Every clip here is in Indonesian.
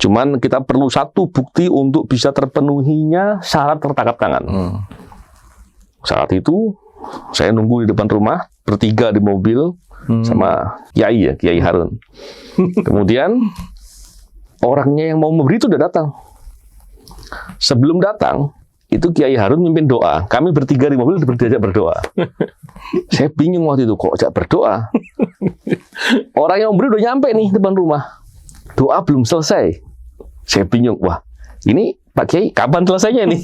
Cuman kita perlu satu bukti untuk bisa terpenuhinya syarat tertangkap tangan. Saat itu saya nunggu di depan rumah, bertiga di mobil sama Kiai Harun. Kemudian orangnya yang mau memberi itu udah datang. Sebelum datang, itu Kiai Harun mimpin doa. Kami bertiga di mobil diajak berdoa. Saya bingung waktu itu, kok ajak berdoa? Orang yang memberi udah nyampe nih depan rumah. Doa belum selesai. Saya bingung, wah ini Pak Kiai kapan selesainya nih?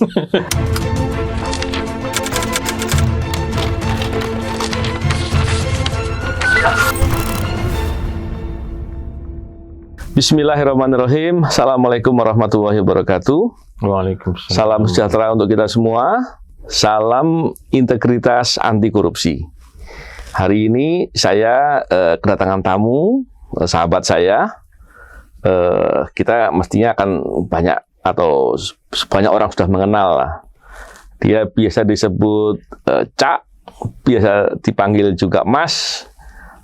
Bismillahirrahmanirrahim. Assalamualaikum warahmatullahi wabarakatuh. Waalaikumsalam. Salam sejahtera untuk kita semua. Salam integritas anti korupsi. Hari ini saya kedatangan tamu, sahabat saya. Kita mestinya akan banyak atau banyak orang sudah mengenal lah. Dia biasa disebut Cak, biasa dipanggil juga Mas,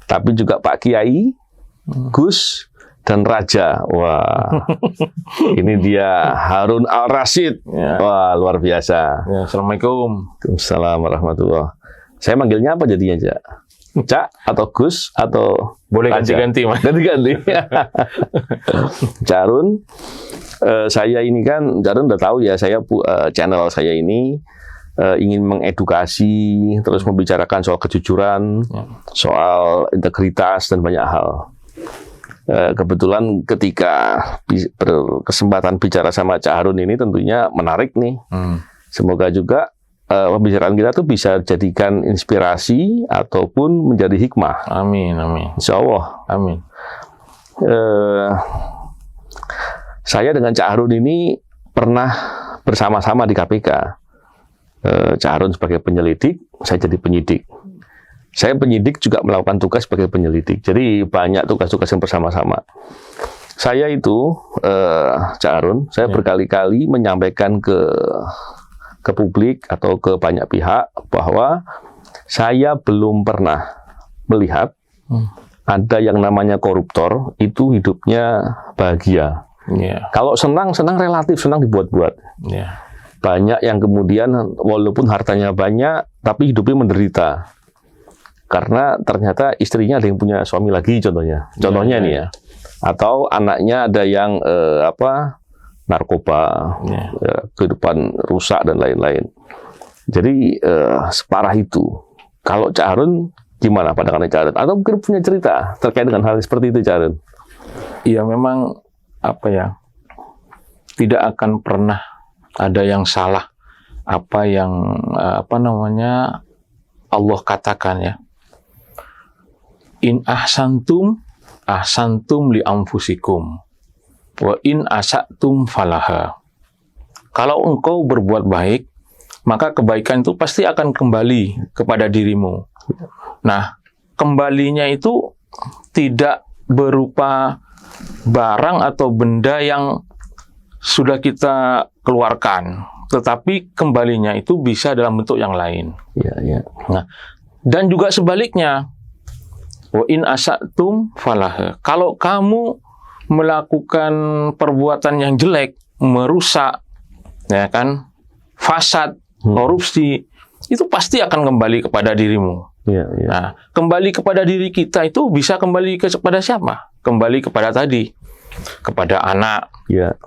tapi juga Pak Kiai, Gus, dan Raja. Wah, ini dia Harun Al-Rasyid. Ya. Wah, luar biasa. Ya, Assalamualaikum. Waalaikumsalam warahmatullahi. Saya manggilnya apa jadinya, Cak? Cak atau Gus atau Boleh Raja? ganti-ganti, Mas. Ganti-ganti. Cak Harun, saya ini kan, Cak Harun udah tahu ya, saya channel saya ini ingin mengedukasi, terus membicarakan soal kejujuran, soal integritas, dan banyak hal. Kebetulan ketika berkesempatan bicara sama Cak Harun ini tentunya menarik nih. Semoga juga pembicaraan kita tuh bisa jadikan inspirasi ataupun menjadi hikmah. Amin, amin. Insya Allah. Amin. Saya dengan Cak Harun ini pernah bersama-sama di KPK. Cak Harun sebagai penyelidik, saya jadi penyidik. Saya penyidik juga melakukan tugas sebagai penyelidik. Jadi banyak tugas-tugas yang bersama-sama. Saya itu, Cak Harun, saya berkali-kali menyampaikan ke publik atau ke banyak pihak bahwa saya belum pernah melihat ada yang namanya koruptor itu hidupnya bahagia. Kalau senang relatif, senang dibuat-buat. Banyak yang kemudian walaupun hartanya banyak, tapi hidupnya menderita. Karena ternyata istrinya ada yang punya suami lagi, contohnya nih ya. Atau anaknya ada yang narkoba, kehidupan rusak dan lain-lain. Jadi separah itu. Kalau Cak Harun gimana pandangannya Cak Harun? Atau mungkin punya cerita terkait dengan hal seperti itu, Cak Harun? Iya, memang tidak akan pernah ada yang salah apa yang Allah katakan ya. In ahsantum li anfusikum wa in asatum falaha. Kalau engkau berbuat baik, maka kebaikan itu pasti akan kembali kepada dirimu. Nah, kembalinya itu tidak berupa barang atau benda yang sudah kita keluarkan, tetapi kembalinya itu bisa dalam bentuk yang lain. Nah, dan juga sebaliknya, wa in asatum falah. Kalau kamu melakukan perbuatan yang jelek, merusak, ya kan, fasad, korupsi, itu pasti akan kembali kepada dirimu. Nah, kembali kepada diri kita itu bisa kembali kepada siapa? Kembali kepada tadi, kepada anak, ya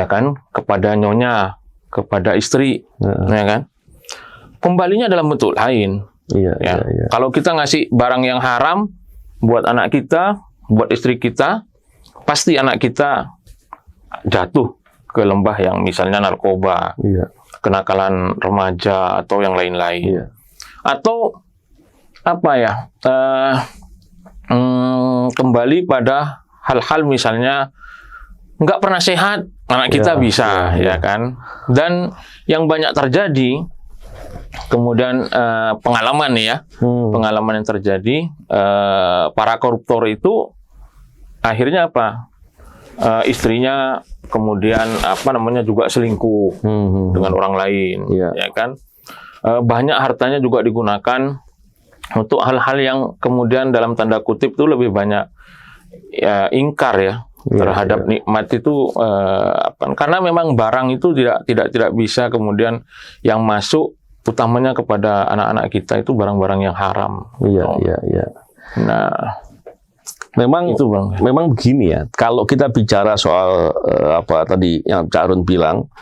kan, kepada nyonya, kepada istri, ya kan. Kembalinya dalam bentuk lain. Kalau kita ngasih barang yang haram buat anak kita, buat istri kita, pasti anak kita jatuh ke lembah yang misalnya narkoba, kenakalan remaja atau yang lain-lain. Atau kembali pada hal-hal misalnya nggak pernah sehat, anak kita bisa, ya kan. Dan yang banyak terjadi, kemudian pengalaman pengalaman yang terjadi, para koruptor itu akhirnya istrinya kemudian juga selingkuh dengan orang lain, ya kan. Banyak hartanya juga digunakan untuk hal-hal yang kemudian dalam tanda kutip itu lebih banyak ingkar ya, terhadap nikmat itu karena memang barang itu tidak bisa kemudian yang masuk utamanya kepada anak-anak kita itu barang-barang yang haram. Iya. Nah, memang itu Bang. Memang begini ya. Kalau kita bicara soal apa tadi yang Cak Harun bilang,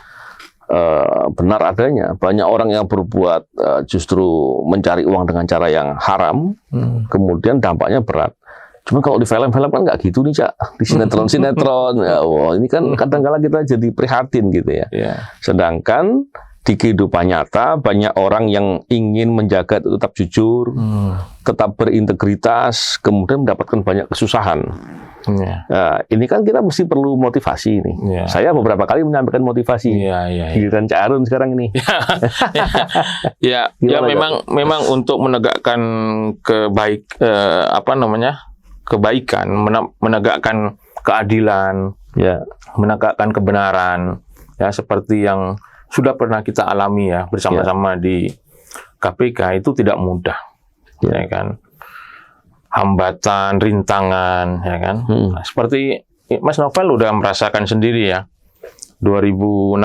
benar adanya. Banyak orang yang berbuat justru mencari uang dengan cara yang haram, kemudian dampaknya berat. Cuma kalau di film-film kan nggak gitu nih, Cak. Di sinetron-sinetron, ya, ini kan kadang-kala kita jadi prihatin gitu ya. Sedangkan di kehidupan nyata banyak orang yang ingin menjaga tetap jujur, tetap berintegritas, kemudian mendapatkan banyak kesusahan. Nah, ini kan kita mesti perlu motivasi nih. Saya beberapa kali menyampaikan motivasi. Giliran Cak Harun sekarang ini. Ya, memang untuk menegakkan kebaikan, menegakkan keadilan, menegakkan kebenaran, ya seperti yang sudah pernah kita alami ya bersama-sama di KPK itu tidak mudah, ya kan? Hambatan, rintangan, ya kan? Nah, seperti Mas Novel udah merasakan sendiri ya, 2016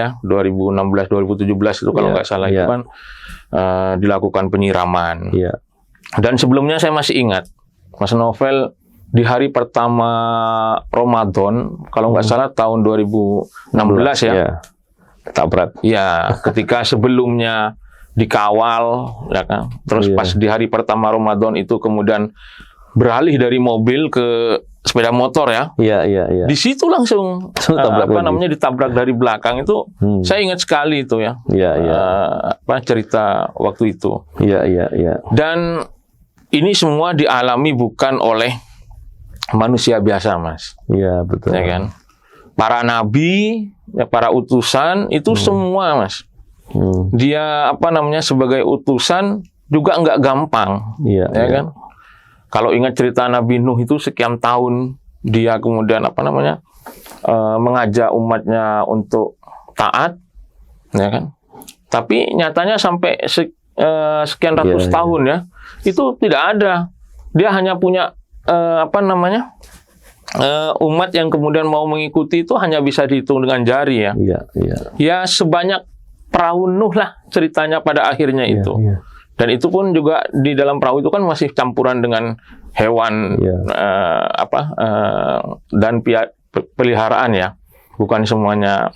ya, 2017 itu kalau nggak salah itu kan dilakukan penyiraman. Dan sebelumnya saya masih ingat, Mas Novel di hari pertama Ramadan, kalau nggak salah tahun 2016 ya, tabrak. Ya, ketika sebelumnya dikawal, ya kan. Terus pas di hari pertama Ramadan itu kemudian beralih dari mobil ke sepeda motor ya. Di situ langsung ditabrak dari belakang itu. Saya ingat sekali itu ya. Cerita waktu itu. Dan ini semua dialami bukan oleh manusia biasa, Mas. Iya, betul. Ya kan? Para nabi, para utusan itu semua, Mas. Dia sebagai utusan juga nggak gampang, ya kan? Kalau ingat cerita Nabi Nuh itu sekian tahun dia kemudian mengajak umatnya untuk taat, ya kan? Tapi nyatanya sampai sekian ratus tahun ya, itu tidak ada. Dia hanya punya umat yang kemudian mau mengikuti itu hanya bisa dihitung dengan jari ya. Ya sebanyak perahu Nuh lah ceritanya pada akhirnya itu. Dan itu pun juga di dalam perahu itu kan masih campuran dengan hewan dan peliharaan ya. Bukan semuanya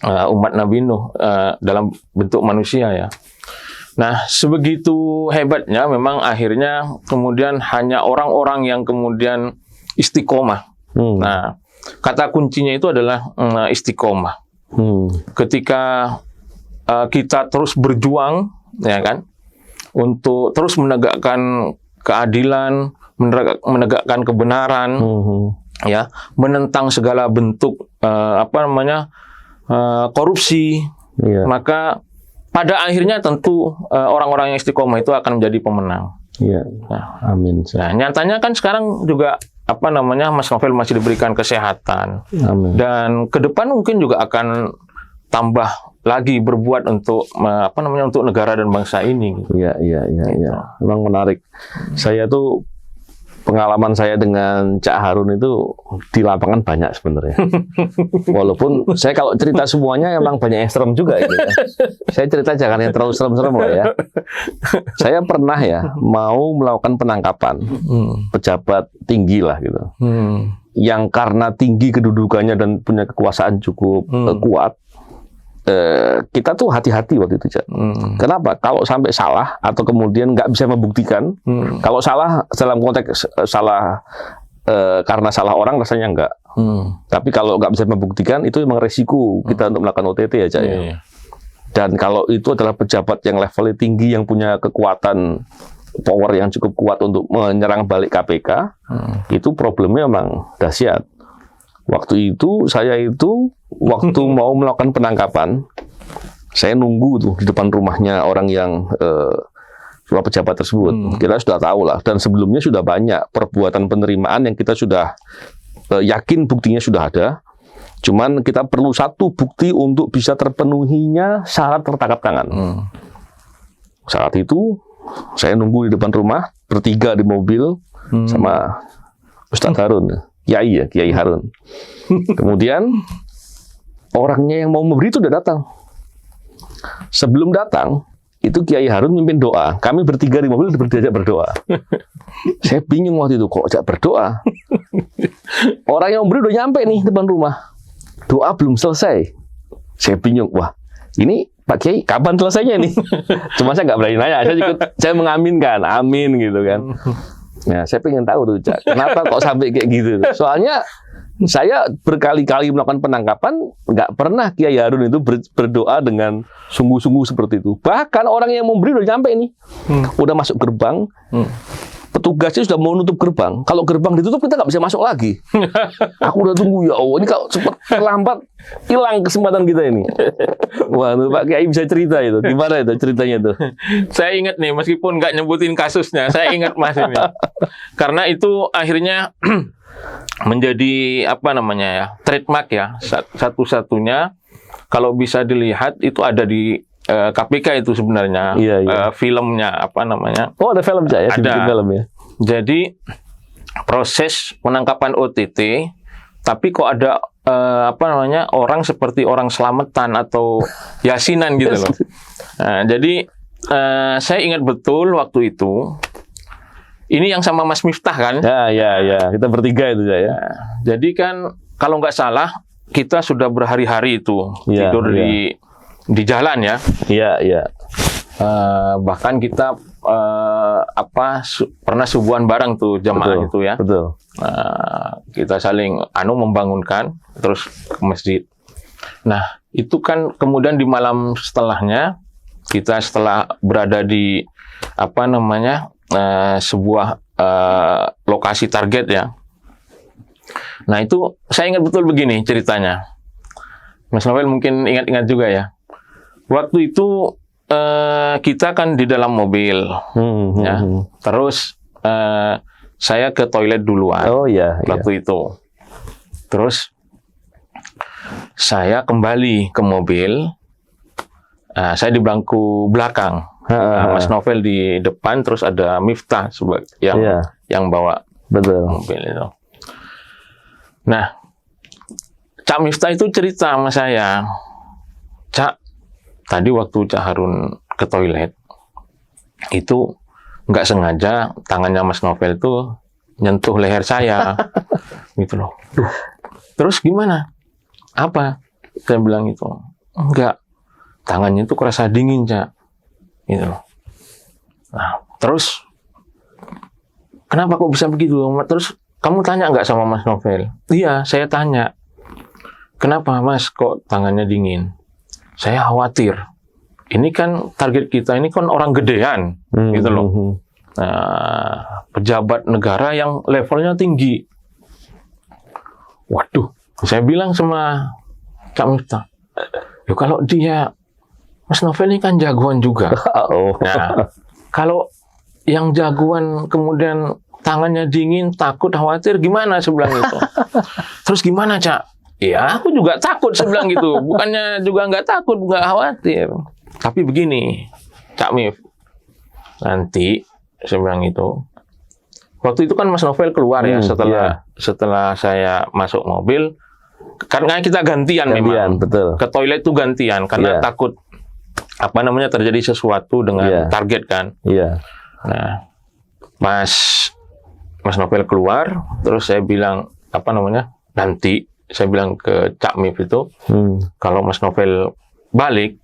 umat Nabi Nuh dalam bentuk manusia ya. Nah, sebegitu hebatnya memang akhirnya kemudian hanya orang-orang yang kemudian istiqomah. Nah, kata kuncinya itu adalah istiqomah. Ketika kita terus berjuang, ya kan, untuk terus menegakkan keadilan, menegakkan kebenaran, ya, menentang segala bentuk korupsi, maka pada akhirnya tentu orang-orang yang istiqomah itu akan menjadi pemenang. Amin. Nah, nyatanya kan sekarang juga Mas Novel masih diberikan kesehatan. Amin. Dan ke depan mungkin juga akan tambah lagi berbuat untuk untuk negara dan bangsa ini. Iya. Memang menarik. Saya tuh pengalaman saya dengan Cak Harun itu di lapangan banyak sebenarnya. Walaupun saya kalau cerita semuanya emang banyak yang serem juga gitu ya. Saya cerita jangan yang terlalu serem-serem lah ya. Saya pernah ya mau melakukan penangkapan pejabat tinggi lah gitu. Yang karena tinggi kedudukannya dan punya kekuasaan cukup kuat, kita tuh hati-hati waktu itu, Cak. Kenapa? Kalau sampai salah atau kemudian nggak bisa membuktikan, kalau salah dalam konteks salah karena salah orang rasanya nggak. Tapi kalau nggak bisa membuktikan itu memang resiko kita untuk melakukan OTT ya, Cak. Dan kalau itu adalah pejabat yang levelnya tinggi yang punya kekuatan power yang cukup kuat untuk menyerang balik KPK, itu problemnya memang dahsyat. Waktu itu saya waktu mau melakukan penangkapan, saya nunggu tuh di depan rumahnya orang yang pejabat tersebut. Kita sudah tahu lah, dan sebelumnya sudah banyak perbuatan penerimaan yang kita sudah yakin buktinya sudah ada. Cuman kita perlu satu bukti untuk bisa terpenuhinya syarat tertangkap tangan. Saat itu saya nunggu di depan rumah bertiga di mobil sama Ustadz Harun. Kiai Harun. Kemudian orangnya yang mau memberi itu udah datang. Sebelum datang, itu Kiai Harun mimpin doa. Kami bertiga di mobil diajak berdoa. Saya bingung waktu itu, kok ajak berdoa? Orang yang memberi udah nyampe nih depan rumah. Doa belum selesai. Saya bingung, wah ini Pak Kiai kapan selesainya nih? Cuma saya nggak berani nanya, saya mengaminkan, amin gitu kan. Nah, saya pengen tahu tuh, Cak, kenapa kok sampai kayak gitu? Soalnya saya berkali-kali melakukan penangkapan, nggak pernah Kiai Harun itu berdoa dengan sungguh-sungguh seperti itu. Bahkan orang yang memberi udah nyampe nih, udah masuk gerbang, petugasnya sudah mau nutup gerbang. Kalau gerbang ditutup kita nggak bisa masuk lagi. Aku udah tunggu, ya Allah, ini kalau cepat terlambat hilang kesempatan kita ini. Wah, Pak Kiai bisa cerita itu, gimana itu ceritanya tuh? Saya ingat nih, meskipun nggak nyebutin kasusnya, saya ingat Mas ini. Karena itu akhirnya menjadi apa namanya ya, trademark ya, satu-satunya kalau bisa dilihat itu ada di KPK itu sebenarnya. Filmnya apa namanya? Oh, ada film ya? Ada film ya. Jadi proses penangkapan OTT, tapi kok ada apa namanya, orang seperti orang selamatan atau yasinan gitu loh. Nah, jadi saya ingat betul waktu itu. Ini yang sama Mas Miftah kan? Ya. Kita bertiga itu ya. Jadi kan kalau nggak salah kita sudah berhari-hari itu tidur di jalan ya. Iya. Bahkan kita pernah subuhan bareng tuh jamaah itu ya. Betul. Kita saling membangunkan terus ke masjid. Nah, itu kan kemudian di malam setelahnya kita setelah berada di apa namanya sebuah lokasi target ya. Nah, itu saya ingat betul begini ceritanya. Mas Novel mungkin ingat-ingat juga ya. Waktu itu kita kan di dalam mobil, ya. Terus saya ke toilet duluan. Oh iya. Waktu itu. Terus saya kembali ke mobil. Saya di bangku belakang. Mas Novel di depan, terus ada Miftah yang bawa mobil itu. Nah, Cak Miftah itu cerita sama saya, Cak, tadi waktu Cak Harun ke toilet, itu nggak sengaja tangannya Mas Novel itu nyentuh leher saya, gitu loh. Terus gimana? Apa? Saya bilang itu, enggak, tangannya itu kerasa dingin, Cak, gitu loh. Nah, terus kenapa kok bisa begitu? Terus kamu tanya nggak sama Mas Novel? Iya, saya tanya. Kenapa Mas kok tangannya dingin? Saya khawatir. Ini kan target kita ini kan orang gedean, gitu loh. Nah, pejabat negara yang levelnya tinggi. Waduh, saya bilang sama Cak Miftah, ya kalau dia, Mas Novel ini kan jagoan juga. Nah, kalau yang jagoan kemudian tangannya dingin, takut, khawatir, gimana sebelah itu? Terus gimana, Cak? Ya, aku juga takut sebelah gitu. Bukannya juga nggak takut, nggak khawatir. Tapi begini, Cak Mif, nanti saya bilang itu, waktu itu kan Mas Novel keluar ya setelah saya masuk mobil, karena kita gantian memang. Betul. Ke toilet itu gantian karena takut apa namanya terjadi sesuatu dengan target kan. Nah, Mas Novel keluar, terus saya bilang apa namanya, nanti saya bilang ke Cak Mif itu, kalau Mas Novel balik,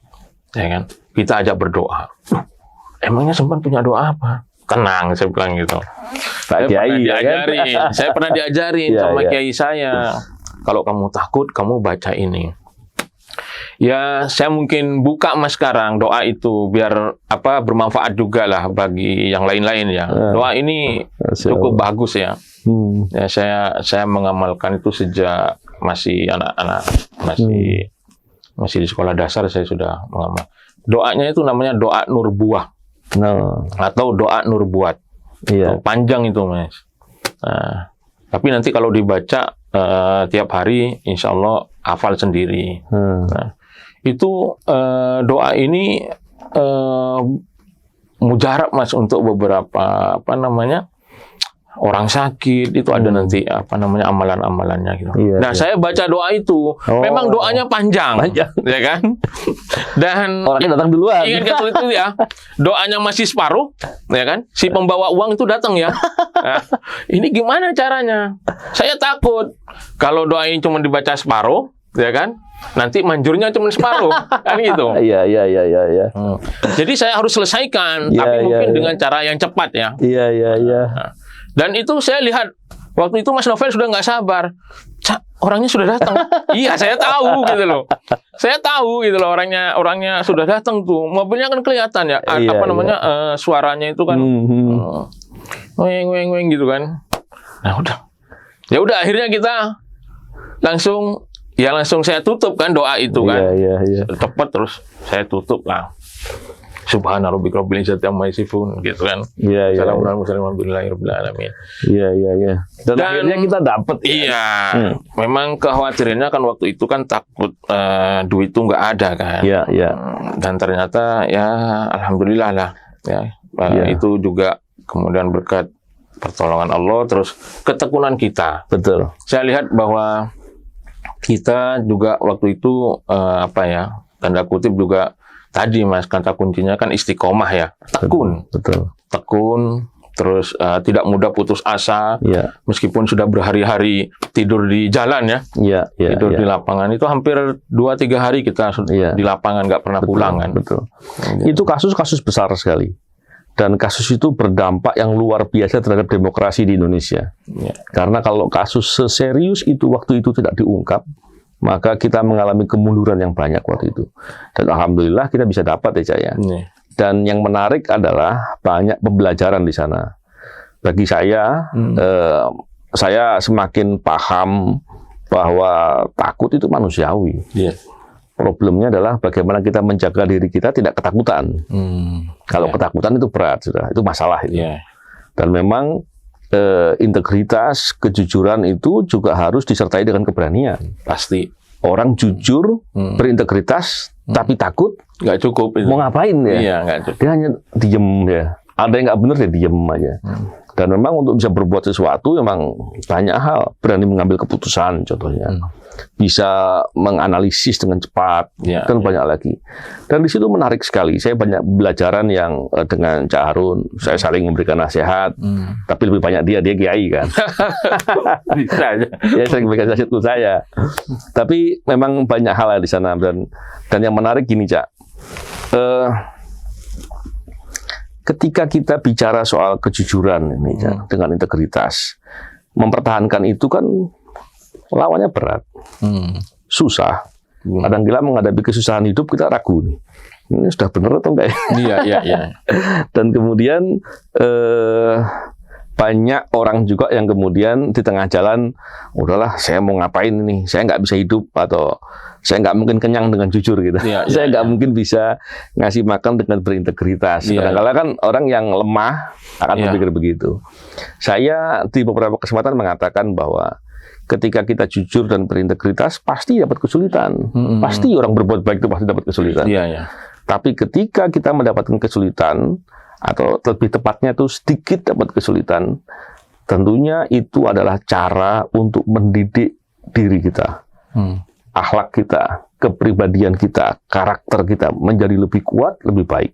ya kan, kita ajak berdoa. Emangnya sempat punya doa apa? Tenang, saya bilang gitu. Pak Kiai, saya pernah diajarin sama Kiai saya. Kalau kamu takut, kamu baca ini. Ya, saya mungkin buka Mas sekarang doa itu biar apa bermanfaat juga lah bagi yang lain-lain ya. Doa ini cukup bagus ya. Ya, saya mengamalkan itu sejak masih anak-anak, masih di sekolah dasar saya sudah mengamal. Doanya itu namanya doa Nurbuah atau doa Nurbuat. Panjang itu Mas. Nah, tapi nanti kalau dibaca tiap hari, insya Allah hafal sendiri. Nah, itu doa ini mujarab Mas untuk beberapa apa namanya orang sakit itu ada nanti apa namanya amalan-amalannya gitu. Iya, Nah, iya. saya baca doa itu, memang doanya panjang, ya kan? Dan Orangnya datang duluan. ingat kata itu ya, doanya masih separuh, ya kan? Si pembawa uang itu datang ya. Nah, ini gimana caranya? Saya takut kalau doa ini cuma dibaca separuh, ya kan? Nanti manjurnya cuma separuh, kan gitu. Iya. Jadi saya harus selesaikan, Iya, tapi iya, mungkin iya. dengan cara yang cepat ya. Iya. Dan itu saya lihat waktu itu Mas Novel sudah nggak sabar. Cak, orangnya sudah datang. Iya, saya tahu gitu loh. Saya tahu gitu loh orangnya sudah datang tuh. Mobilnya kan kelihatan ya. Iya, Apa namanya suaranya itu kan weng gitu kan. Nah, udah. Ya udah akhirnya kita langsung saya tutup kan doa itu kan. Iya. Tepat terus saya tutup lah. Subhana rabbika rabbil izzati amma yasifun gitu kan. Iya. Assalamualaikum warahmatullahi wabarakatuh. Iya. Dan akhirnya kita dapat. Iya, memang kekhawatirannya kan waktu itu kan takut duit itu nggak ada kan. Iya. Dan ternyata ya alhamdulillah lah ya. Itu juga kemudian berkat pertolongan Allah terus ketekunan kita. Betul. Saya lihat bahwa kita juga waktu itu tanda kutip juga tadi Mas, kata kuncinya kan istiqomah ya, tekun, Betul. terus tidak mudah putus asa, Iya. meskipun sudah berhari-hari tidur di jalan ya, Iya. tidur di lapangan itu hampir 2-3 hari kita di lapangan nggak pernah pulang kan. Betul. Itu kasus-kasus besar sekali. Dan kasus itu berdampak yang luar biasa terhadap demokrasi di Indonesia. Iya. Karena kalau kasus seserius itu waktu itu tidak diungkap, maka kita mengalami kemunduran yang banyak waktu itu. Dan alhamdulillah kita bisa dapat ya, Cak ya. Iya. Dan yang menarik adalah banyak pembelajaran di sana. Bagi saya semakin paham bahwa takut itu manusiawi. Iya. Problemnya adalah bagaimana kita menjaga diri kita tidak ketakutan. Kalau ketakutan itu berat, sudah itu masalah itu. Iya. Dan memang integritas, kejujuran itu juga harus disertai dengan keberanian. Pasti. Orang jujur, berintegritas, tapi takut, Nggak cukup itu. mau ngapain ya? Iya, nggak cukup. Dia hanya diem ya. Ada yang nggak benar dia diem aja. Dan memang untuk bisa berbuat sesuatu memang banyak hal. Berani mengambil keputusan contohnya. Bisa menganalisis dengan cepat. Ya, Dan banyak lagi. Dan di situ menarik sekali. Saya banyak belajaran yang dengan Cak Harun. Saya saling memberikan nasihat. Tapi lebih banyak dia kiai kan. Bisa aja. Dia sering memberikan nasihat ke saya. Tapi memang banyak hal di sana. Dan yang menarik gini Cak. Ketika kita bicara soal kejujuran ini, dengan integritas, mempertahankan itu kan lawannya berat, susah. Kadang-kala menghadapi kesusahan hidup kita ragu nih, ini sudah benar atau enggak ya? Iya. Dan kemudian banyak orang juga yang kemudian di tengah jalan, udahlah saya mau ngapain ini, saya nggak bisa hidup atau saya nggak mungkin kenyang dengan jujur gitu. Saya nggak mungkin bisa ngasih makan dengan berintegritas. Kadang-kadang kan orang yang lemah akan berpikir begitu. Saya di beberapa kesempatan mengatakan bahwa ketika kita jujur dan berintegritas pasti dapat kesulitan. Pasti orang berbuat baik itu pasti dapat kesulitan. Tapi ketika kita mendapatkan kesulitan atau lebih tepatnya itu sedikit dapat kesulitan, tentunya itu adalah cara untuk mendidik diri kita. Akhlak kita, kepribadian kita, karakter kita menjadi lebih kuat, lebih baik.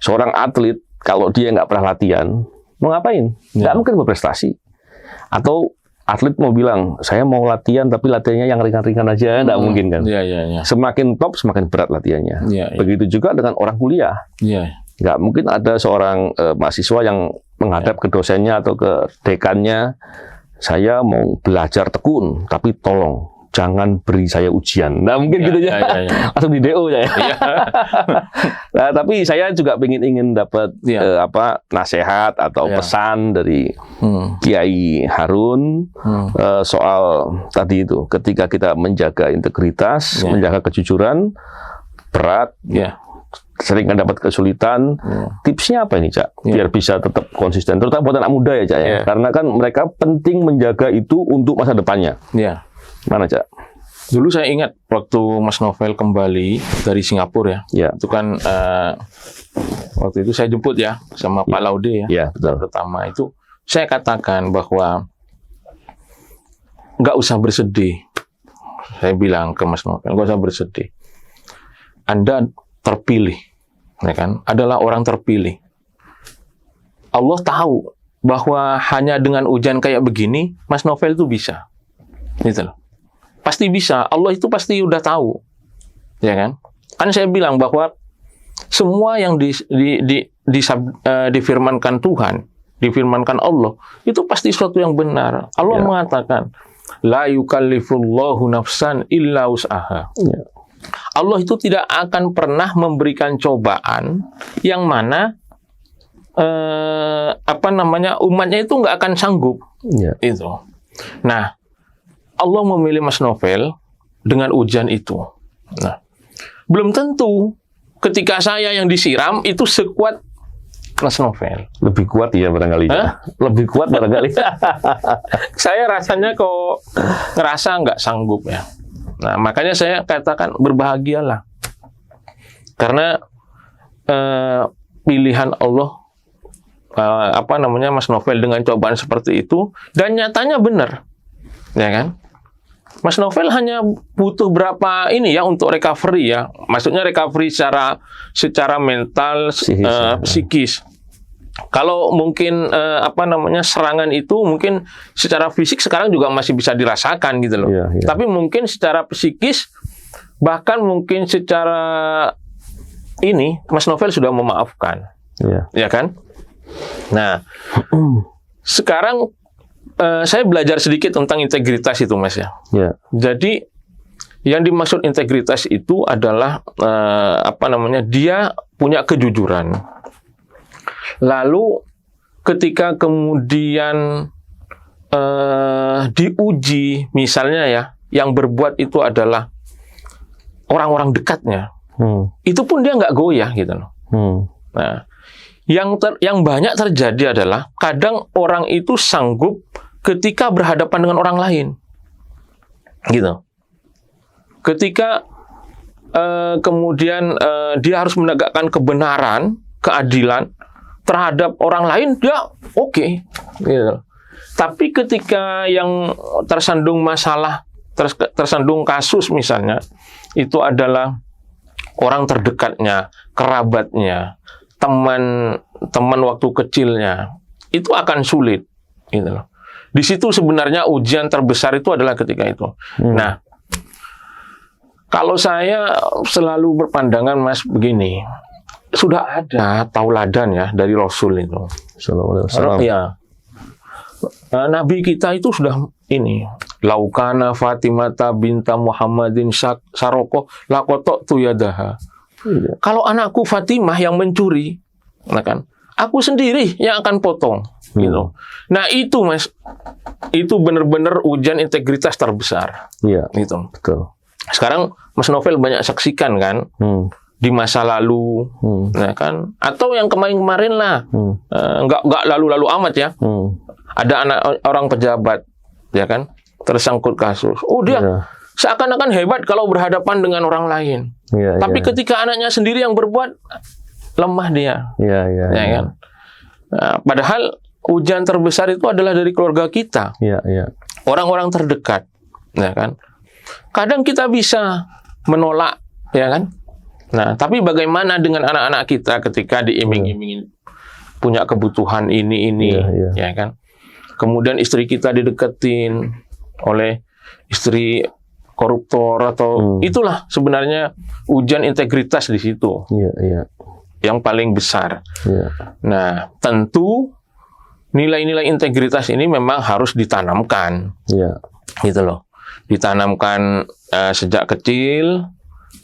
Seorang atlet, kalau dia nggak pernah latihan, mau ngapain? Nggak mungkin berprestasi. Atau atlet mau bilang, saya mau latihan, tapi latihannya yang ringan-ringan aja, nggak mungkin kan? Semakin top, semakin berat latihannya. Begitu juga dengan orang kuliah. Nggak mungkin ada seorang mahasiswa yang menghadap ke dosennya atau ke dekannya, saya mau belajar tekun, tapi tolong, jangan beri saya ujian. Nah mungkin gitu ya. Langsung di DO ya. Nah, tapi saya juga ingin dapat nasihat atau pesan dari Kiai Harun soal tadi itu. Ketika kita menjaga integritas, menjaga kejujuran, berat, sering dapat kesulitan. Tipsnya apa ini, Cak? Biar bisa tetap konsisten. Terutama buat anak muda ya, Cak ya. Karena kan mereka penting menjaga itu untuk masa depannya. Mana, Cak? Dulu saya ingat waktu Mas Novel kembali dari Singapura ya. Itu kan waktu itu saya jemput ya sama Pak Laude ya. Betul. Pertama itu saya katakan bahwa nggak usah bersedih. Saya bilang ke Mas Novel, nggak usah bersedih. Anda terpilih, ya kan? Adalah orang terpilih. Allah tahu bahwa hanya dengan ujian kayak begini, Mas Novel itu bisa. Gitu loh. Pasti bisa. Allah itu pasti udah tahu. Ya kan? Kan saya bilang bahwa semua yang difirmankan Tuhan, difirmankan Allah, itu pasti sesuatu yang benar. Allah mengatakan, la yukallifullahu nafsan illa wus'aha. Allah itu tidak akan pernah memberikan cobaan yang mana umatnya itu nggak akan sanggup. Itu. Nah, Allah memilih Mas Novel dengan ujian itu. Nah, belum tentu ketika saya yang disiram itu sekuat Mas Novel. Lebih kuat ya barangkali. Lebih kuat barangkali. Saya rasanya kok ngerasa nggak sanggup ya. Nah, makanya saya katakan berbahagialah. Karena pilihan Allah Mas Novel dengan cobaan seperti itu, dan nyatanya benar. Ya kan? Mas Novel hanya butuh berapa ini ya untuk recovery ya. Maksudnya recovery secara mental, psikis. Kalau mungkin serangan itu mungkin secara fisik sekarang juga masih bisa dirasakan gitu loh. Tapi mungkin secara psikis, bahkan mungkin secara ini Mas Novel sudah memaafkan. Ya kan? Nah, sekarang saya belajar sedikit tentang integritas itu, Mas ya. Jadi yang dimaksud integritas itu adalah dia punya kejujuran. Lalu ketika kemudian diuji, misalnya ya, yang berbuat itu adalah orang-orang dekatnya, itu pun dia nggak goyah gitu loh. Nah, yang banyak terjadi adalah kadang orang itu sanggup ketika berhadapan dengan orang lain, gitu. Ketika kemudian dia harus menegakkan kebenaran, keadilan terhadap orang lain, dia oke, gitu. Tapi ketika yang tersandung masalah, tersandung kasus misalnya, itu adalah orang terdekatnya, kerabatnya, teman waktu kecilnya, itu akan sulit, gitu loh. Di situ sebenarnya ujian terbesar itu adalah ketika itu. Nah, kalau saya selalu berpandangan, Mas, begini, sudah ada tauladan ya dari Rasul itu. Ya. Nabi kita itu sudah ini, laukana Fatimata binta Muhammadin saroko lakotok tuyadaha. Kalau anakku Fatimah yang mencuri, nah kan, aku sendiri yang akan potong. Gitu. Nah itu, Mas, itu benar-benar ujian integritas terbesar. Gitu. Betul. Sekarang Mas Novel banyak saksikan kan, di masa lalu, nah kan, atau yang kemarin-kemarin lah, nggak lalu-lalu amat ya. Ada orang pejabat, ya kan, tersangkut kasus. Oh dia seakan-akan hebat kalau berhadapan dengan orang lain. Tapi ketika anaknya sendiri yang berbuat, lemah dia. Ya kan. Nah, padahal ujian terbesar itu adalah dari keluarga kita, orang-orang terdekat, ya kan. Kadang kita bisa menolak, ya kan. Nah, tapi bagaimana dengan anak-anak kita ketika diiming-imingin punya kebutuhan ini, ya kan. Kemudian istri kita dideketin oleh istri koruptor atau itulah sebenarnya ujian integritas di situ, yang paling besar. Nah, tentu nilai-nilai integritas ini memang harus ditanamkan, gitu loh, ditanamkan sejak kecil.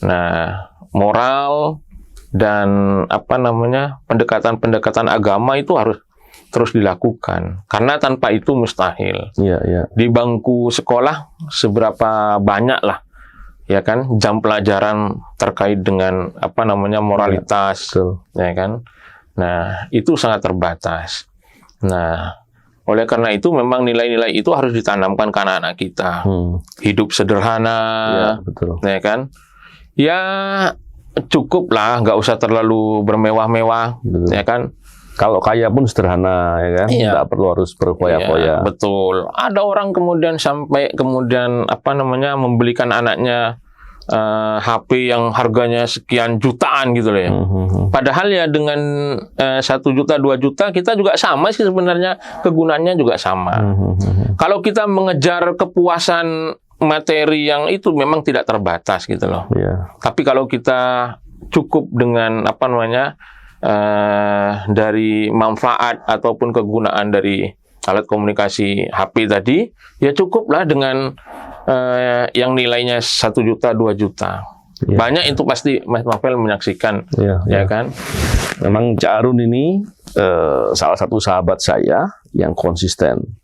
Nah, moral dan pendekatan agama itu harus terus dilakukan, karena tanpa itu mustahil. Di bangku sekolah seberapa banyak lah, ya kan, jam pelajaran terkait dengan moralitas, ya kan. Nah, itu sangat terbatas. Nah, oleh karena itu memang nilai-nilai itu harus ditanamkan ke anak-anak kita. Hidup sederhana, ya kan. Ya cukup lah, nggak usah terlalu bermewah-mewah, ya kan. Kalau kaya pun sederhana, ya kan? Iya. Nggak perlu harus berfoya-foya. Iya, betul. Ada orang kemudian sampai kemudian membelikan anaknya HP yang harganya sekian jutaan gitu loh ya. Padahal ya dengan 1 juta, 2 juta kita juga sama sih sebenarnya, kegunaannya juga sama. Kalau kita mengejar kepuasan materi yang itu memang tidak terbatas gitu loh. Iya. Tapi kalau kita cukup dengan dari manfaat ataupun kegunaan dari alat komunikasi HP tadi, ya cukuplah dengan yang nilainya 1 juta, 2 juta. Ya. Banyak itu pasti Mas Novel menyaksikan, ya kan? Memang Cak Harun ini salah satu sahabat saya yang konsisten.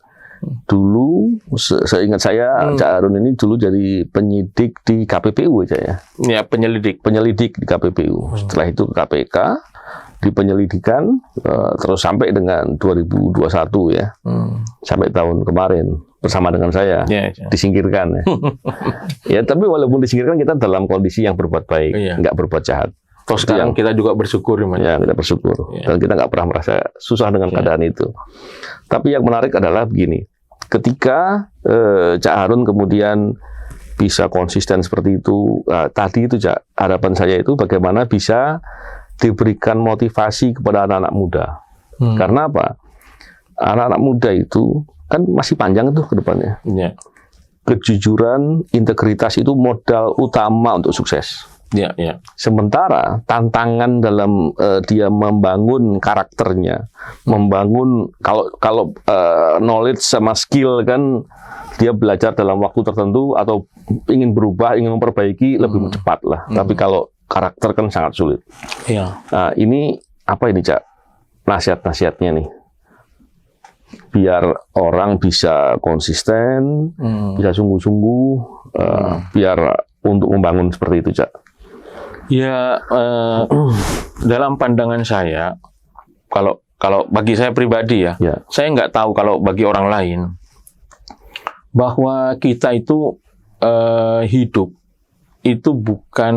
Dulu, seingat saya, Cak Harun ini dulu jadi penyidik di KPPU aja ya. Ya, penyelidik Penyelidik di KPPU. Setelah itu ke KPK, di penyelidikan, terus sampai dengan 2021 ya. Sampai tahun kemarin, bersama dengan saya, disingkirkan ya. Ya, tapi walaupun disingkirkan, kita dalam kondisi yang berbuat baik, nggak berbuat jahat. Terus sekarang kita juga bersyukur, ya, kita bersyukur. Dan kita nggak pernah merasa susah dengan keadaan itu. Tapi yang menarik adalah begini, ketika Cak Harun kemudian bisa konsisten seperti itu, tadi itu Cak, harapan saya itu bagaimana bisa diberikan motivasi kepada anak-anak muda. Karena apa? Anak-anak muda itu kan masih panjang tuh ke depannya. Kejujuran, integritas itu modal utama untuk sukses. Sementara tantangan dalam dia membangun karakternya, membangun kalau knowledge sama skill kan dia belajar dalam waktu tertentu atau ingin berubah, ingin memperbaiki lebih cepat lah. Tapi kalau karakter kan sangat sulit. Nah, ini apa ini Cak? Nasihat-nasihatnya nih. Biar orang bisa konsisten, bisa sungguh-sungguh, biar untuk membangun seperti itu Cak. Ya, dalam pandangan saya, kalau bagi saya pribadi ya, saya nggak tahu kalau bagi orang lain, bahwa kita itu hidup itu bukan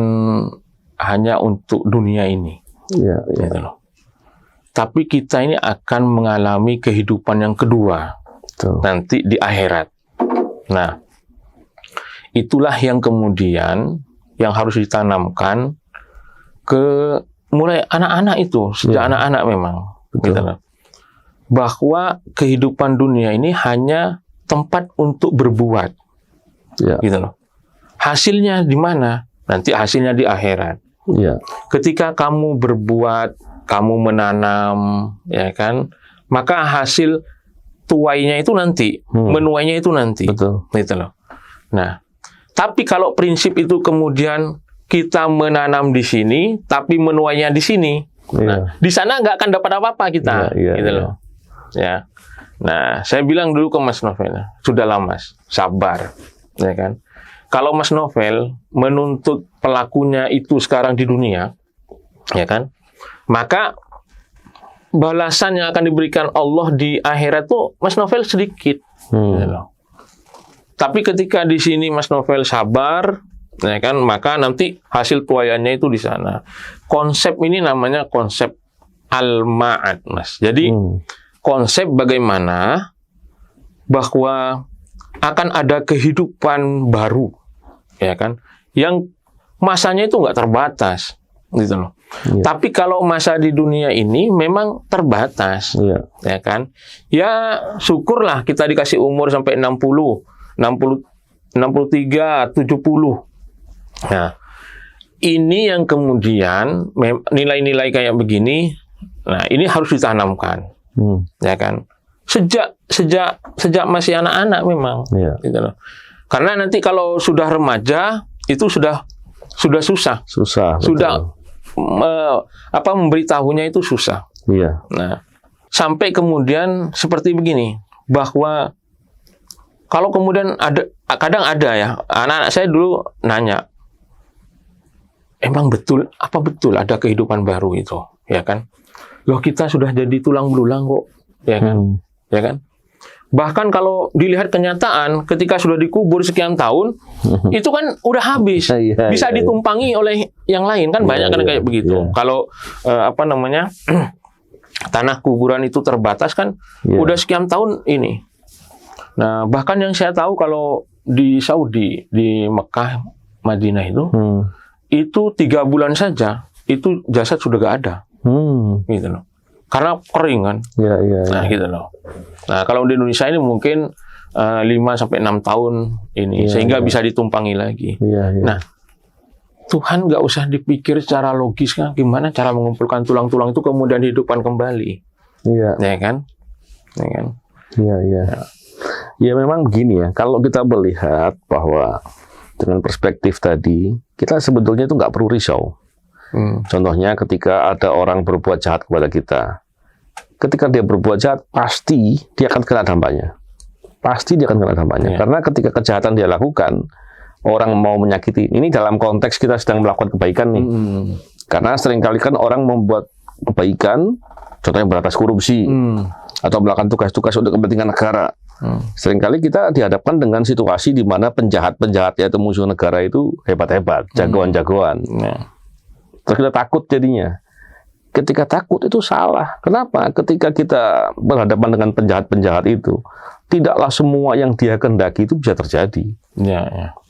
hanya untuk dunia ini, gitu loh. Tapi kita ini akan mengalami kehidupan yang kedua, nanti di akhirat. Nah, itulah yang kemudian yang harus ditanamkan ke mulai anak-anak itu, sejak anak-anak memang. Gitu loh. Bahwa kehidupan dunia ini hanya tempat untuk berbuat. Gitu loh. Hasilnya di mana? Nanti hasilnya di akhirat. Ketika kamu berbuat, kamu menanam, ya kan, maka hasil tuainya itu nanti, menuainya itu nanti. Gitu loh. Nah, tapi kalau prinsip itu kemudian kita menanam di sini, tapi menuainya di sini, nah, di sana nggak akan dapat apa-apa kita, gitu loh. Ya. Nah, saya bilang dulu ke Mas Novel, sudahlah Mas, sabar, ya kan. Kalau Mas Novel menuntut pelakunya itu sekarang di dunia, ya kan, maka balasan yang akan diberikan Allah di akhirat tuh Mas Novel sedikit. Gitu loh. Tapi ketika di sini Mas Novel sabar, ya kan, maka nanti hasil tuaiannya itu di sana. Konsep ini namanya konsep al-ma'ad, Mas. Jadi konsep bagaimana bahwa akan ada kehidupan baru, ya kan, yang masanya itu nggak terbatas, gitu loh. Tapi kalau masa di dunia ini memang terbatas, ya kan. Ya syukurlah kita dikasih umur sampai 60, 63, 70. Nah, ini yang kemudian nilai-nilai kayak begini, nah ini harus ditanamkan, ya kan. Sejak masih anak-anak memang, gitu loh. Karena nanti kalau sudah remaja itu sudah susah, sudah memberitahunya itu susah. Nah, sampai kemudian seperti begini, bahwa kalau kemudian kadang ada ya, anak-anak saya dulu nanya, emang betul ada kehidupan baru itu, ya kan? Loh, kita sudah jadi tulang belulang kok, ya kan? Ya kan? Bahkan kalau dilihat kenyataan, ketika sudah dikubur sekian tahun, itu kan udah habis, bisa ditumpangi oleh yang lain kan, banyak kan kayak begitu. Kalau tanah kuburan itu terbatas kan, udah sekian tahun ini. Nah, bahkan yang saya tahu kalau di Saudi, di Mekah, Madinah itu 3 bulan saja, itu jasad sudah gak ada. Gitu loh. Karena kering kan. Nah, gitu loh. Nah, kalau di Indonesia ini mungkin 5-6 tahun ini, sehingga bisa ditumpangi lagi. Nah, Tuhan nggak usah dipikir secara logis kan, gimana cara mengumpulkan tulang-tulang itu kemudian dihidupkan kembali. Ya kan? Ya memang begini ya, kalau kita melihat bahwa dengan perspektif tadi, kita sebetulnya itu nggak perlu risau. Contohnya ketika ada orang berbuat jahat kepada kita. Ketika dia berbuat jahat, pasti dia akan kena dampaknya. Karena ketika kejahatan dia lakukan, orang mau menyakiti, ini dalam konteks kita sedang melakukan kebaikan nih. Karena seringkali kan orang membuat kebaikan, contohnya beratas korupsi, atau melakukan tugas-tugas untuk kepentingan negara. Seringkali kita dihadapkan dengan situasi di mana penjahat-penjahat yaitu musuh negara itu hebat-hebat, jagoan-jagoan. Terus kita takut jadinya. Ketika takut itu salah. Kenapa? Ketika kita berhadapan dengan penjahat-penjahat itu, tidaklah semua yang dia kehendaki itu bisa terjadi.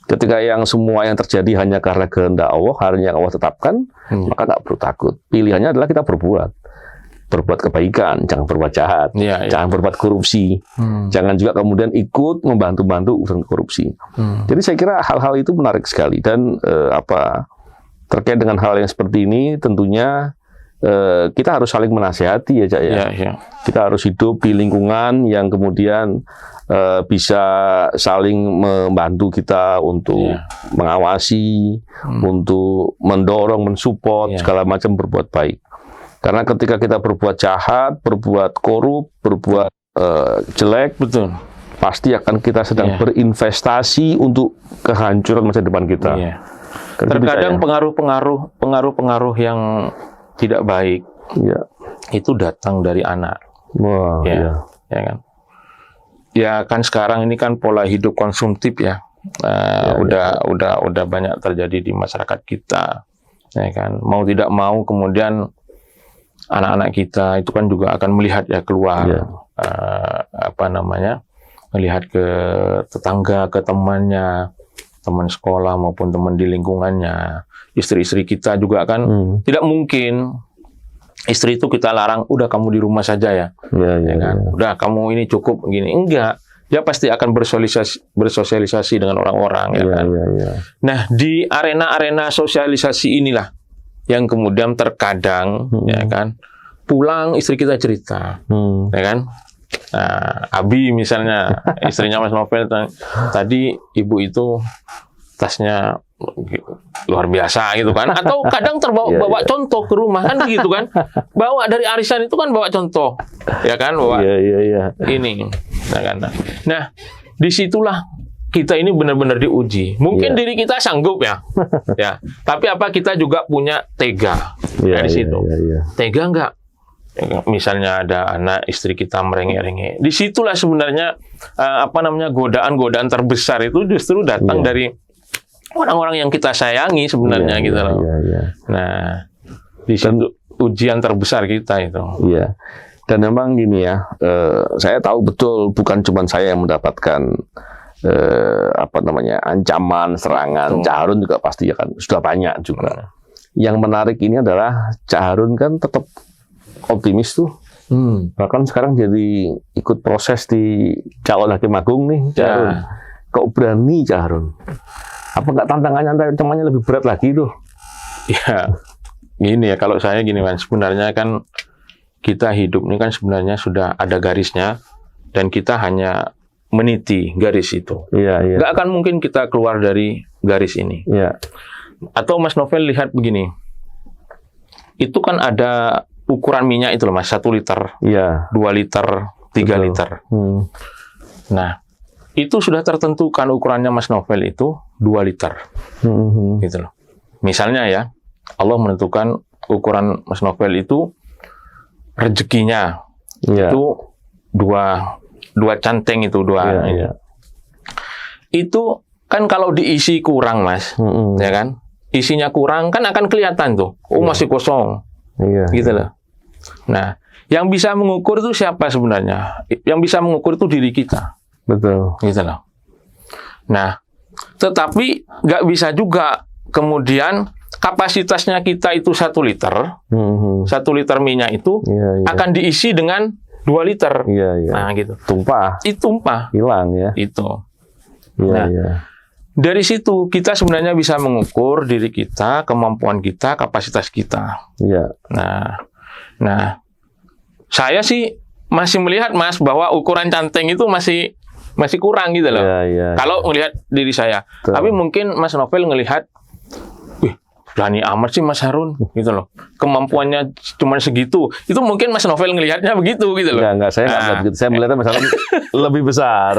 Ketika yang semua yang terjadi hanya karena kehendak Allah, hanya yang Allah tetapkan, maka nggak perlu takut. Pilihannya adalah kita berbuat kebaikan, jangan berbuat jahat, jangan berbuat korupsi, jangan juga kemudian ikut membantu-bantu urusan korupsi. Jadi saya kira hal-hal itu menarik sekali dan terkait dengan hal yang seperti ini tentunya kita harus saling menasihati ya Cak ya. Kita harus hidup di lingkungan yang kemudian bisa saling membantu kita untuk mengawasi, untuk mendorong, mensupport segala macam berbuat baik. Karena ketika kita berbuat jahat, berbuat korup, berbuat jelek, pasti akan kita sedang berinvestasi untuk kehancuran masa depan kita. Terkadang pengaruh-pengaruh yang tidak baik itu datang dari anak. Kan? Ya kan sekarang ini kan pola hidup konsumtif ya. Udah banyak terjadi di masyarakat kita. Ya kan? Mau tidak mau kemudian anak-anak kita itu kan juga akan melihat keluar melihat ke tetangga, ke temannya, teman sekolah maupun teman di lingkungannya. Istri-istri kita juga kan tidak mungkin istri itu kita larang, udah kamu di rumah saja ya. Kan? Udah kamu ini cukup begini. Enggak. Dia pasti akan bersosialisasi dengan orang-orang kan. Nah, di arena-arena sosialisasi inilah yang kemudian terkadang ya kan pulang istri kita cerita ya kan. Nah, Abi misalnya istrinya Mas Novel tadi ibu itu tasnya luar biasa gitu kan, atau kadang bawa contoh ke rumah kan begitu kan, bawa dari arisan itu kan bawa contoh ya kan, bawa ini ya kan. Nah disitulah kita ini benar-benar diuji. Mungkin diri kita sanggup ya. Tapi apa kita juga punya tega dari situ. Tega enggak? Misalnya ada anak istri kita merengek-rengek. Disitulah sebenarnya godaan-godaan terbesar itu justru datang dari orang-orang yang kita sayangi sebenarnya gitu loh. Nah, di situ ujian terbesar kita itu. Dan memang gini ya, saya tahu betul bukan cuma saya yang mendapatkan ancaman, serangan. Cak Harun juga pasti akan sudah banyak juga. Yang menarik ini adalah Cak Harun kan tetap optimis tuh. Bahkan sekarang jadi ikut proses di calon hakim agung nih, Cak Harun. Kok berani Cak Harun? Apa nggak tantangannya lebih berat lagi tuh? Ya, gini ya, kalau saya gini Mas, sebenarnya kan kita hidup ini kan sebenarnya sudah ada garisnya dan kita hanya meniti garis itu. Nggak akan mungkin kita keluar dari garis ini. Atau Mas Novel lihat begini, itu kan ada ukuran minyak itu loh Mas, 1 liter, 2 liter, 3 liter. Nah, itu sudah tertentukan ukurannya Mas Novel itu 2 liter. Gitu loh. Misalnya ya, Allah menentukan ukuran Mas Novel itu rezekinya itu dua canteng itu itu kan kalau diisi kurang Mas, ya kan, isinya kurang kan akan kelihatan tuh, masih kosong, gitu loh. Nah, Yang bisa mengukur itu siapa sebenarnya? Yang bisa mengukur itu diri kita. Betul. Gitu loh. Nah, tetapi nggak bisa juga kemudian kapasitasnya kita itu 1 liter, 1 liter minyak itu akan diisi dengan 2 liter. Nah, gitu. Tumpah. Itu tumpah. Hilang ya. Itu. Dari situ kita sebenarnya bisa mengukur diri kita, kemampuan kita, kapasitas kita. Iya. Nah, saya sih masih melihat Mas bahwa ukuran canteng itu masih kurang gitu loh. Kalau melihat diri saya. Betul. Tapi mungkin Mas Novel ngelihat, wih, berani amat sih Mas Harun gitu loh. Kemampuannya cuma segitu. Itu mungkin Mas Novel ngelihatnya begitu gitu loh. Enggak, saya nggak begitu. Saya melihatnya Mas Harun lebih besar.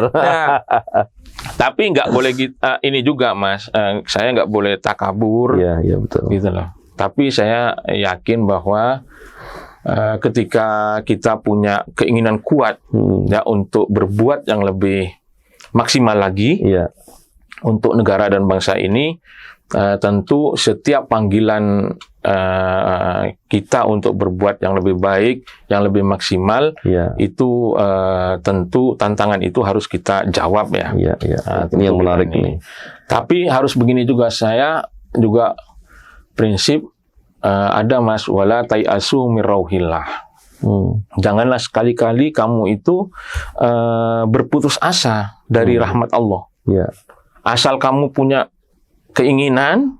Tapi nggak boleh ini juga Mas, saya nggak boleh takabur. Iya betul. Gitu loh. Tapi saya yakin bahwa ketika kita punya keinginan kuat ya untuk berbuat yang lebih maksimal lagi untuk negara dan bangsa ini, tentu setiap panggilan kita untuk berbuat yang lebih baik, yang lebih maksimal, itu tentu tantangan itu harus kita jawab ya. Ini yang menarik ini. Tapi harus begini juga, saya juga prinsip ada Mas, wala tayasu mirauhillah. Janganlah sekali-kali kamu itu berputus asa dari rahmat Allah. Asal kamu punya keinginan,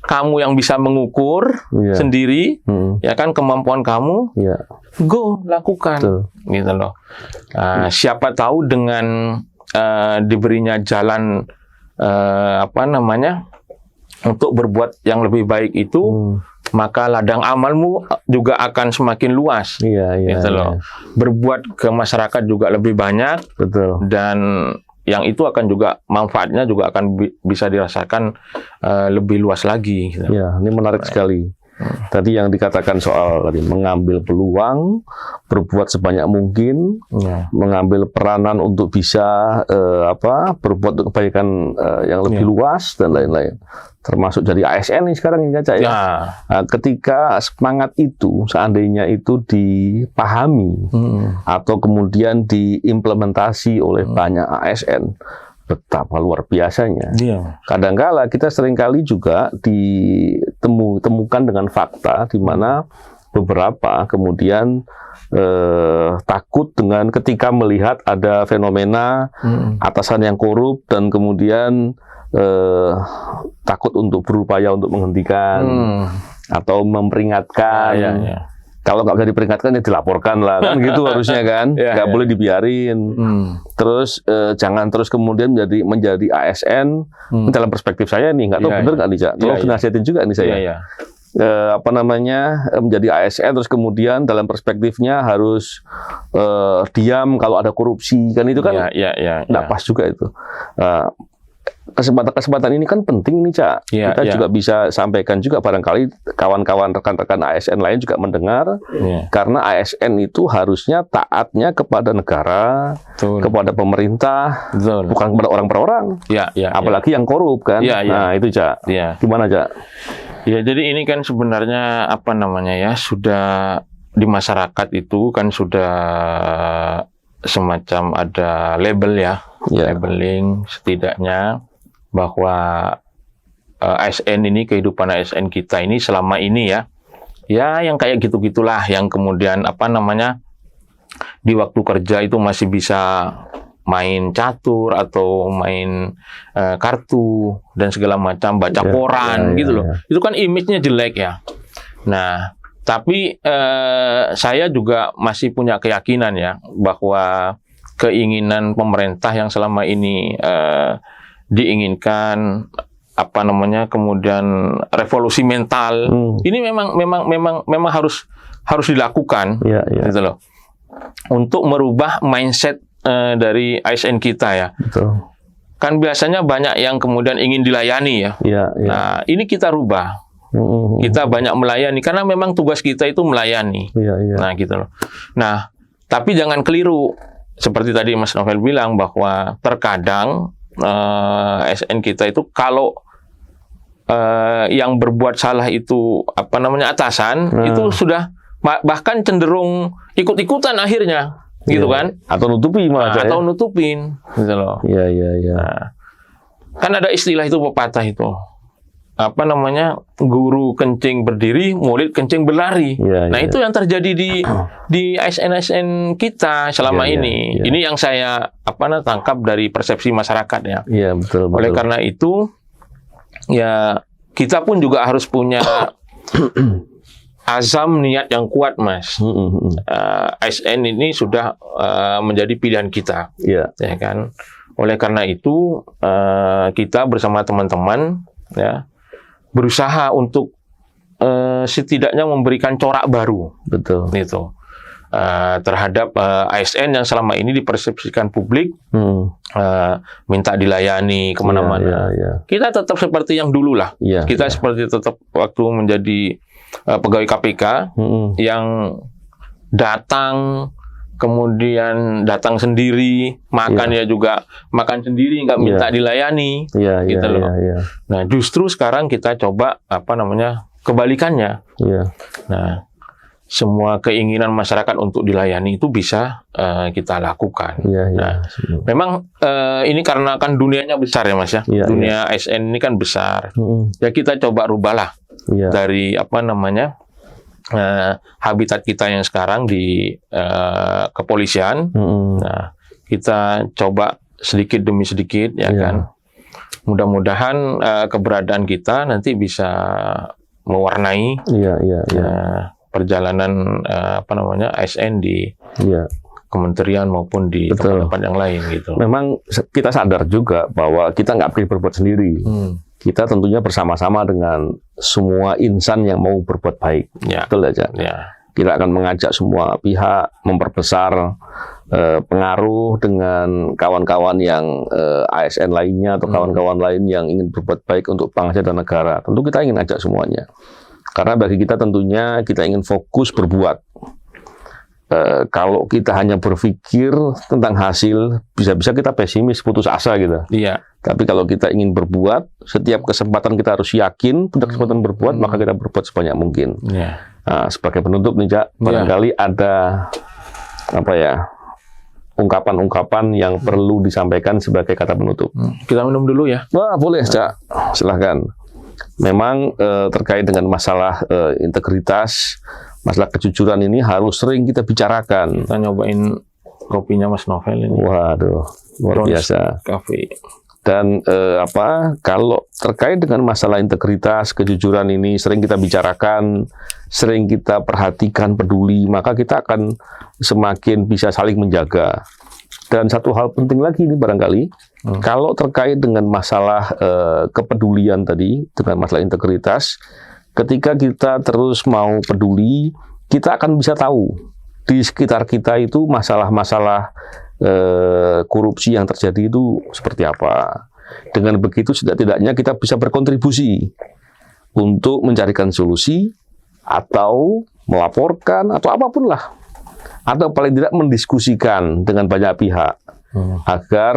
kamu yang bisa mengukur sendiri, ya kan, kemampuan kamu, go lakukan, gitu loh. Siapa tahu dengan diberinya jalan untuk berbuat yang lebih baik itu, maka ladang amalmu juga akan semakin luas, gitu loh. Berbuat ke masyarakat juga lebih banyak, dan yang itu akan juga manfaatnya juga akan bisa dirasakan lebih luas lagi. Gitu. Ini menarik sekali. Tadi yang dikatakan soal tadi mengambil peluang, berbuat sebanyak mungkin, mengambil peranan untuk bisa berbuat untuk kebaikan yang lebih luas dan lain-lain. Termasuk dari ASN nih sekarang ini Cak ya. Ketika semangat itu seandainya itu dipahami atau kemudian diimplementasi oleh banyak ASN, betapa luar biasanya. Kadangkala kita seringkali juga ditemukan dengan fakta di mana beberapa kemudian takut dengan ketika melihat ada fenomena atasan yang korup dan kemudian takut untuk berupaya untuk menghentikan atau memperingatkan. Kalau nggak bisa diperingatkan ya dilaporkan lah kan gitu harusnya kan, nggak boleh dibiarin. Terus jangan terus kemudian menjadi ASN. Dalam perspektif saya nih, nggak tahu bener nggak nih Cak, tolong dinasihatin juga nih saya. Menjadi ASN terus kemudian dalam perspektifnya harus diam kalau ada korupsi, kan itu kan nggak pas juga itu. Kesempatan ini kan penting nih Cak. Kita juga bisa sampaikan juga, barangkali kawan-kawan rekan-rekan ASN lain juga mendengar, karena ASN itu harusnya taatnya kepada negara, kepada pemerintah, bukan kepada orang per orang. Apalagi yang korup kan. Nah itu Cak. Gimana Cak? Ya, jadi ini kan sebenarnya sudah di masyarakat itu kan sudah semacam ada label labeling setidaknya bahwa ASN ini, kehidupan ASN kita ini selama ini yang kayak gitu-gitulah, yang kemudian di waktu kerja itu masih bisa main catur atau main kartu dan segala macam, baca koran gitu loh. Itu kan image-nya jelek ya. Nah, tapi saya juga masih punya keyakinan bahwa keinginan pemerintah yang selama ini diinginkan kemudian revolusi mental ini memang harus dilakukan gitu loh, untuk merubah mindset dari ASN kita kan biasanya banyak yang kemudian ingin dilayani Nah ini kita rubah, kita banyak melayani karena memang tugas kita itu melayani. Nah gitu loh. Nah tapi jangan keliru seperti tadi Mas Novel bilang bahwa terkadang ASN kita itu kalau yang berbuat salah itu atasan itu sudah bahkan cenderung ikut-ikutan akhirnya, gitu Iya. kan? Atau nutupi malah, Cak, Atau ya? nutupin, gitu loh. Iya, iya, iya. Nah, kan ada istilah itu, pepatah itu. Apa namanya? Guru kencing berdiri, murid kencing berlari. Iya, Nah, iya. itu yang terjadi di ASN kita selama Iya, iya, ini. iya. Ini yang saya tangkap dari persepsi masyarakat ya. Iya, betul, betul. Oleh karena itu, ya kita pun juga harus punya azam niat yang kuat, Mas. ASN ini sudah menjadi pilihan kita, Iya. ya kan. Oleh karena itu, kita bersama teman-teman ya berusaha untuk setidaknya memberikan corak baru, Betul. gitu, terhadap ASN yang selama ini dipersepsikan publik minta dilayani kemana-mana. Iya, iya. Kita tetap seperti yang dulu lah. Iya, Kita iya. seperti tetap waktu menjadi pegawai KPK yang datang, kemudian datang sendiri, makan ya juga makan sendiri, nggak minta dilayani, Iya, iya, gitu loh. iya, iya. Nah, justru sekarang kita coba kebalikannya. Iya. Nah, semua keinginan masyarakat untuk dilayani itu bisa kita lakukan. Iya, iya. Nah, memang ini karena kan dunianya besar ya, Mas ya. Iya, Dunia ASN ini kan besar. Ya kita coba rubahlah Iya. dari habitat kita yang sekarang di kepolisian. Nah, kita coba sedikit demi sedikit, ya Iya. kan. Mudah-mudahan keberadaan kita nanti bisa mewarnai Iya, iya, iya. perjalanan ASN di Iya. kementerian maupun di Betul. tempat-tempat yang lain, gitu. Memang kita sadar juga bahwa kita nggak boleh berbuat sendiri. Kita tentunya bersama-sama dengan semua insan yang mau berbuat baik. Ya. Betul aja. Ya. Kita akan mengajak semua pihak memperbesar pengaruh dengan kawan-kawan yang ASN lainnya atau kawan-kawan lain yang ingin berbuat baik untuk bangsa dan negara. Tentu kita ingin ajak semuanya. Karena bagi kita tentunya kita ingin fokus berbuat. Kalau kita hanya berpikir tentang hasil, bisa-bisa kita pesimis, putus asa gitu. Iya. Tapi kalau kita ingin berbuat, setiap kesempatan kita harus yakin, pada kesempatan berbuat, maka kita berbuat sebanyak mungkin. Ya. Nah, sebagai penutup nih, Cak, barangkali ada ungkapan-ungkapan yang perlu disampaikan sebagai kata penutup. Kita minum dulu ya. Wah, boleh, Cak. Silahkan. Memang terkait dengan masalah integritas, masalah kejujuran ini harus sering kita bicarakan. Kita nyobain kopinya Mas Novel ini. Waduh, luar Jones biasa. Cafe. Dan kalau terkait dengan masalah integritas, kejujuran ini sering kita bicarakan, sering kita perhatikan, peduli, maka kita akan semakin bisa saling menjaga. Dan satu hal penting lagi ini barangkali, kalau terkait dengan masalah kepedulian tadi, dengan masalah integritas, ketika kita terus mau peduli, kita akan bisa tahu di sekitar kita itu masalah-masalah korupsi yang terjadi itu seperti apa. Dengan begitu setidak-tidaknya kita bisa berkontribusi untuk mencarikan solusi atau melaporkan atau apapun lah, atau paling tidak mendiskusikan dengan banyak pihak agar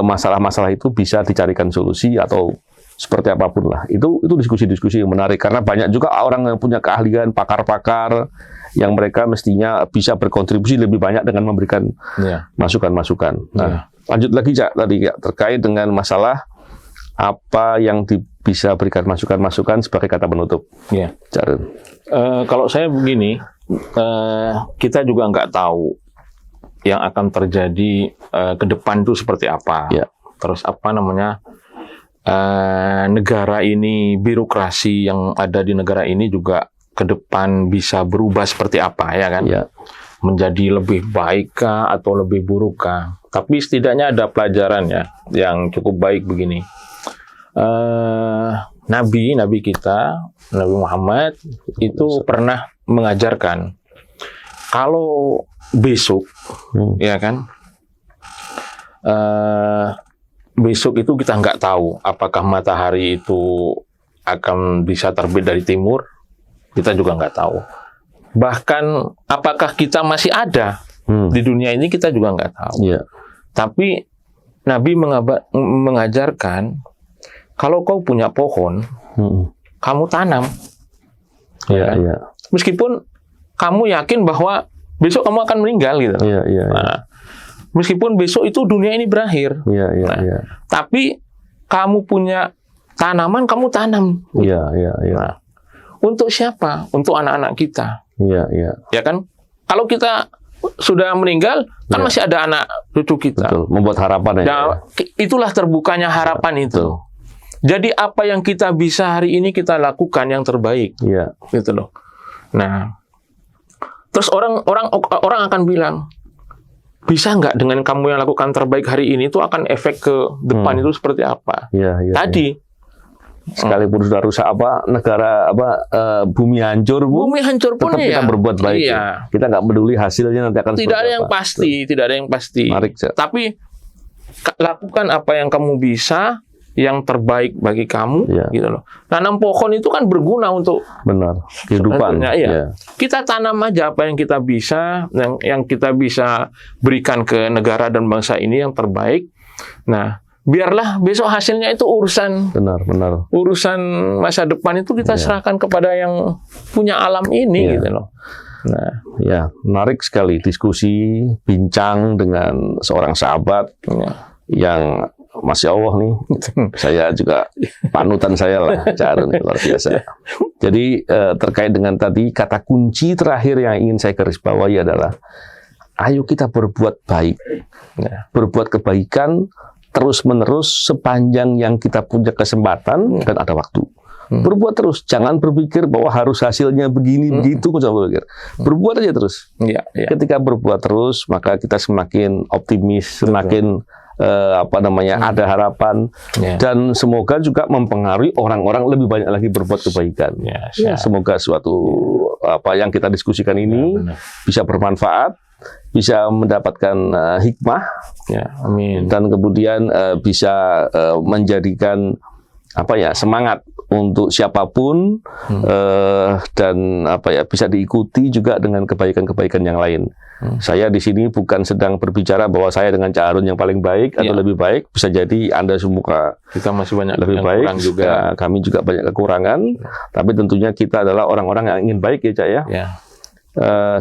masalah-masalah itu bisa dicarikan solusi atau seperti apapun lah. Itu diskusi-diskusi yang menarik karena banyak juga orang yang punya keahlian, pakar-pakar yang mereka mestinya bisa berkontribusi lebih banyak dengan memberikan masukan-masukan. Nah, lanjut lagi, Cak, tadi ya, terkait dengan masalah apa yang bisa berikan masukan-masukan sebagai kata penutup. Ya. Cak. Kalau saya begini, kita juga nggak tahu yang akan terjadi ke depan itu seperti apa. Ya. Terus negara ini, birokrasi yang ada di negara ini juga ke depan bisa berubah seperti apa, ya kan? Ya. Menjadi lebih baik kah atau lebih buruk kah? Tapi setidaknya ada pelajaran ya yang cukup baik begini. Nabi kita, Nabi Muhammad itu pernah mengajarkan kalau besok, ya kan? Besok itu kita nggak tahu apakah matahari itu akan bisa terbit dari timur, kita juga nggak tahu. Bahkan apakah kita masih ada di dunia ini, kita juga nggak tahu. Ya. Tapi Nabi mengajarkan kalau kau punya pohon, kamu tanam. Ya, kan? ya. Meskipun kamu yakin bahwa besok kamu akan meninggal gitu. Iya, iya. Nah, meskipun besok itu dunia ini berakhir. Iya, iya, Nah, iya. tapi kamu punya tanaman, kamu tanam. Iya, iya, iya. Nah, untuk siapa? Untuk anak-anak kita. Iya, iya. Ya kan? Kalau kita sudah meninggal, kan Iya. masih ada anak cucu kita. Betul. Membuat harapan ya. Nah, itulah terbukanya harapan itu. Betul. Jadi apa yang kita bisa hari ini kita lakukan yang terbaik, Iya. gitu loh. Nah, terus orang akan bilang, bisa nggak dengan kamu yang lakukan terbaik hari ini itu akan efek ke depan itu seperti apa? Iya, iya. Tadi Sekalipun sudah rusak negara bumi hancur Bu, bumi hancur pun tetap kita ya. berbuat baik. Iya. Ya. Kita nggak peduli hasilnya nanti akan Tidak seperti ada yang apa. pasti, tidak ada yang pasti. Menarik, Cak. Tapi lakukan apa yang kamu bisa, yang terbaik bagi kamu, Iya. gitu loh. Nanam pohon itu kan berguna untuk Benar. Kehidupan. sebenarnya, iya. Iya. Kita tanam aja apa yang kita bisa, yang kita bisa berikan ke negara dan bangsa ini yang terbaik. Nah, biarlah besok hasilnya itu urusan Benar, benar. masa depan itu kita serahkan kepada yang punya alam ini, Iya. gitu loh. Nah, Ya, menarik sekali diskusi, bincang dengan seorang sahabat ya. yang Masya Allah nih, saya juga panutan saya lah, Cak Harun, luar biasa. Jadi terkait dengan tadi kata kunci terakhir yang ingin saya garis bawahi adalah, ayo kita berbuat baik, Ya. berbuat kebaikan terus-menerus sepanjang yang kita punya kesempatan dan ada waktu. Berbuat terus, jangan berpikir bahwa harus hasilnya begini begitu, jangan berpikir. Berbuat aja terus. Ya, ya. Ketika berbuat terus, maka kita semakin optimis, semakin ada harapan, Ya. dan semoga juga mempengaruhi orang-orang lebih banyak lagi berbuat kebaikan. Ya, Ya, siap. semoga suatu apa yang kita diskusikan ini benar. bisa bermanfaat, bisa mendapatkan hikmah, Ya, amin. dan kemudian bisa menjadikan semangat untuk siapapun, dan bisa diikuti juga dengan kebaikan-kebaikan yang lain. Saya di sini bukan sedang berbicara bahwa saya dengan Cak Harun yang paling baik atau lebih baik. Bisa jadi Anda semua Kita masih banyak lebih yang baik, kurang juga. ya, kami juga banyak kekurangan. Tapi tentunya kita adalah orang-orang yang ingin baik ya Cak ya. Ya.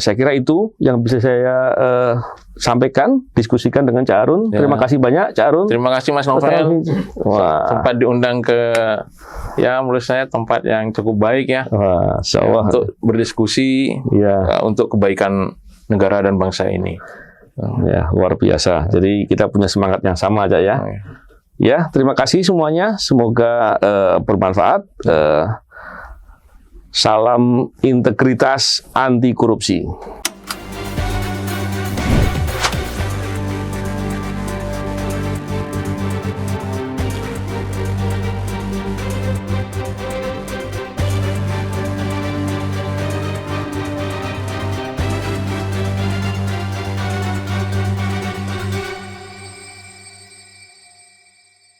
Saya kira itu yang bisa saya sampaikan, diskusikan dengan Cak Harun. Ya. Terima kasih banyak Cak Harun. Terima kasih Mas Novel. Wah, Sempat diundang ke, ya menurut saya tempat yang cukup baik ya, wah, Insya Allah. untuk berdiskusi Ya, untuk kebaikan negara dan bangsa ini. ya, luar biasa. Jadi kita punya semangat yang sama aja ya. Ya, terima kasih semuanya. Semoga bermanfaat. Salam integritas anti korupsi.